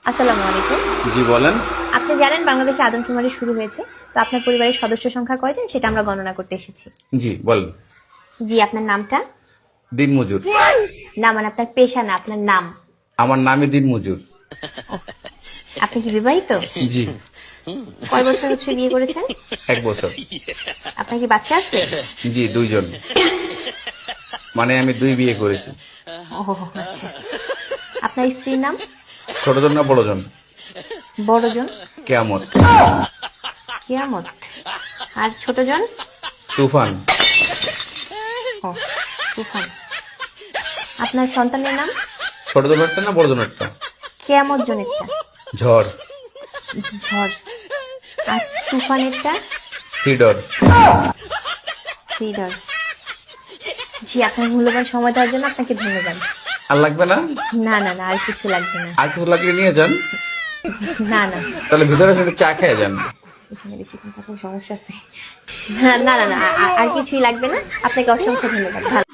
আসসালামু আলাইকুম। জি বলেন। আপনি জানেন বাংলাদেশে আদমশুমারি শুরু হয়েছে, তো আপনার পরিবারের সদস্য সংখ্যা কয়জন সেটা আমরা গণনা করতে এসেছি। জি বলেন। জি, আপনার নামটা? দিনমজুর। না, মানে আপনার পেশা না, আপনার নাম। আমার নামই দিনমজুর। আপনি কি বিবাহিত? জি। কয় বছর হচ্ছে বিয়ে করেছেন? 1 বছর। আপনার কি বাচ্চা আছে? জি 2 জন। মানে আমি 2 বিয়ে করেছি। ও আচ্ছা। আপনার স্ত্রীর নাম? ছোট জন না বড় জন? বড়জন। কেয়ামত। কিয়ামত। আর ছোটজন? তুফান। ও তুফান। আপনার সন্তানের নাম? ছোট জনেরটা না বড় জনেরটা? কিয়ামত জনেরটা? ঝড়। ঝড়। আর তুফানেরটা? সিডর। সিডর। জি, আপনার মূল্যবান সময় দেওয়ার জন্য আপনাকে ধন্যবাদ। আর লাগবে না? না না না, আর কিছু লাগবে না। আর কিছু লাগলে নিয়ে যান। না না, তাহলে ভিতরে সেটা চা খেয়ে যান। এখানে বেশি সমস্যা আছে। না না না, আর কিছুই লাগবে না। আপনাকে অসংখ্য ধন্যবাদ। ভালো।